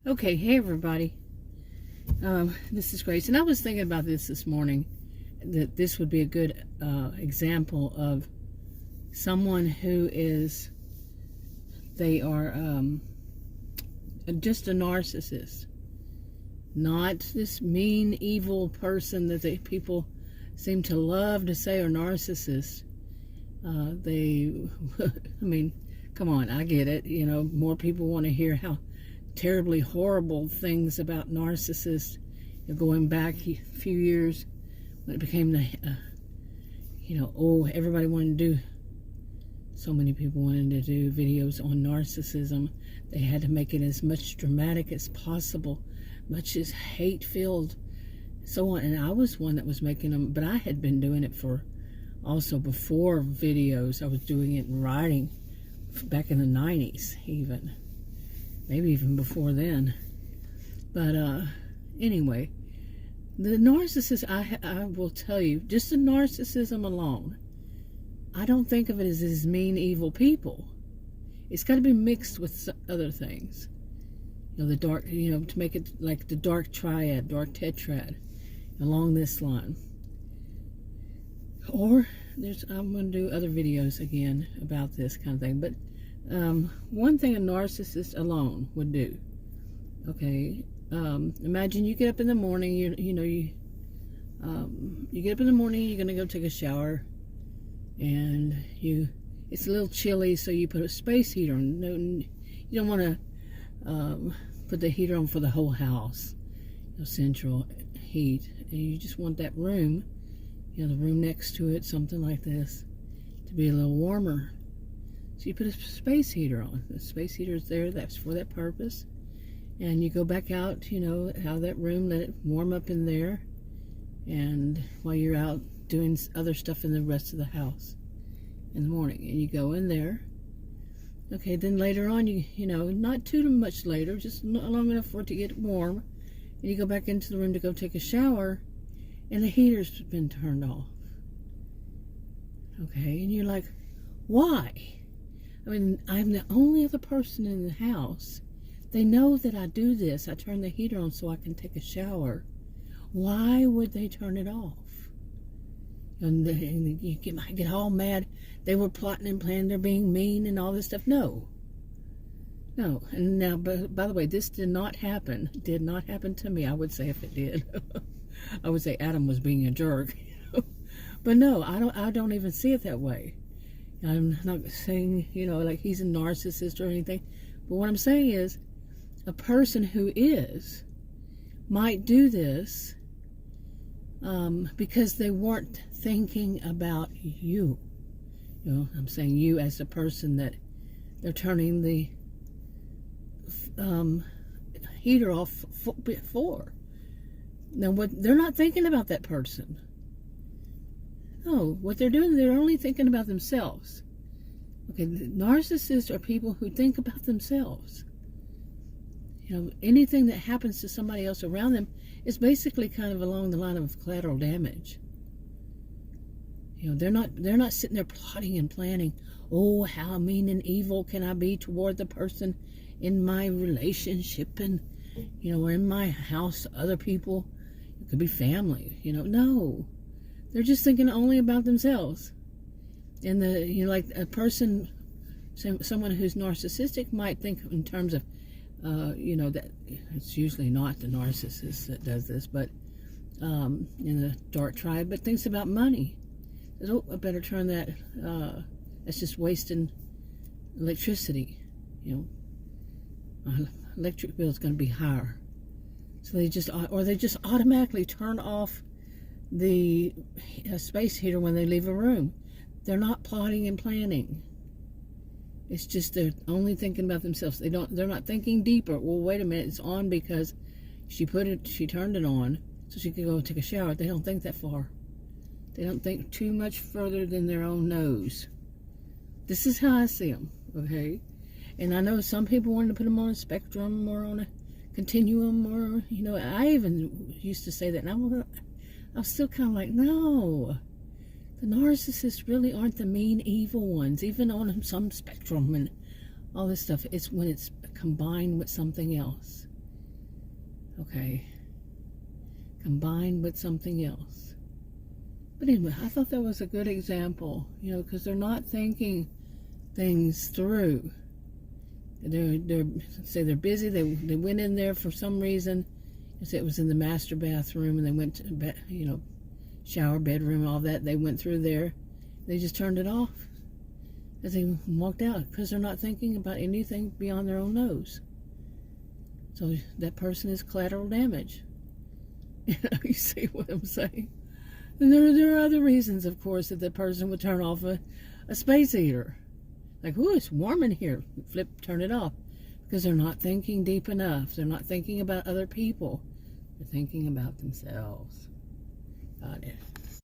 Okay, hey everybody. This is Grace, and I was thinking about this morning, that this would be a good example of someone who is, they are just a narcissist, not this mean, evil person that people seem to love to say are narcissists. I mean, come on, I get it. You know, more people want to hear how terribly horrible things about narcissists. Going back a few years when it became the, everybody wanted to do, so many people wanted to do videos on narcissism. They had to make it as much dramatic as possible, much as hate-filled, so on. And I was one that was making them, but I had been doing it for also before videos. I was doing it in writing back in the 90s even. Maybe even before then. But anyway, the narcissist, I will tell you, just the narcissism alone, I don't think of it as mean, evil people. It's got to be mixed with other things. The dark, to make it like the dark triad, dark tetrad, along this line. Or I'm going to do other videos again about this kind of thing. But one thing a narcissist alone would do, okay, imagine you get up in the morning, you get up in the morning, you're going to go take a shower, and it's a little chilly, so you put a space heater on. You don't want to put the heater on for the whole house, central heat, and you just want that room, the room next to it, something like this, to be a little warmer. So you put a space heater on. The space heater is there, that's for that purpose. And you go back out, out of that room, let it warm up in there, and while you're out doing other stuff in the rest of the house in the morning, and you go in there. Okay, then later on, not too much later, just long enough for it to get warm, and you go back into the room to go take a shower, and the heater's been turned off. Okay, and you're like, why? I mean, I'm the only other person in the house. They know that I do this. I turn the heater on so I can take a shower. Why would they turn it off? And you get all mad. They were plotting and planning. They're being mean and all this stuff. No. And now, by the way, this did not happen. Did not happen to me. I would say if it did, I would say Adam was being a jerk. But no, I don't even see it that way. I'm not saying, like he's a narcissist or anything. But what I'm saying is, a person who might do this because they weren't thinking about you. I'm saying you as the person that they're turning the heater off for. Now, they're not thinking about that person. No, what they're doing, they're only thinking about themselves. Okay, narcissists are people who think about themselves. Anything that happens to somebody else around them is basically kind of along the line of collateral damage. They're not sitting there plotting and planning, oh, how mean and evil can I be toward the person in my relationship and, or in my house, other people. It could be family, no. They're just thinking only about themselves. And like a person, someone who's narcissistic might think in terms of, that it's usually not the narcissist that does this, but in the dark tribe, but thinks about money. Says, oh, I better turn that, that's just wasting electricity. My electric bill is going to be higher. So they just automatically turn off the space heater when they leave a room. They're not plotting and planning. It's just they're only thinking about themselves. They're not thinking deeper. Well, wait a minute, it's on because she turned it on so she could go take a shower. They don't think that far. They don't think too much further than their own nose. This is how I see them, okay? And I know some people wanted to put them on a spectrum or on a continuum, or, I even used to say that, and I was still kind of like, no. The narcissists really aren't the mean, evil ones, even on some spectrum and all this stuff. It's when it's combined with something else. Okay. Combined with something else. But anyway, I thought that was a good example, because they're not thinking things through. They're busy. They went in there for some reason. It was in the master bathroom, and they went to shower, bedroom, all that. They went through there. They just turned it off as they walked out, because they're not thinking about anything beyond their own nose. So that person is collateral damage. You see what I'm saying? And there are other reasons, of course, that the person would turn off a space heater. Like, ooh, it's warm in here. Turn it off. Because they're not thinking deep enough. They're not thinking about other people. They're thinking about themselves. Got it.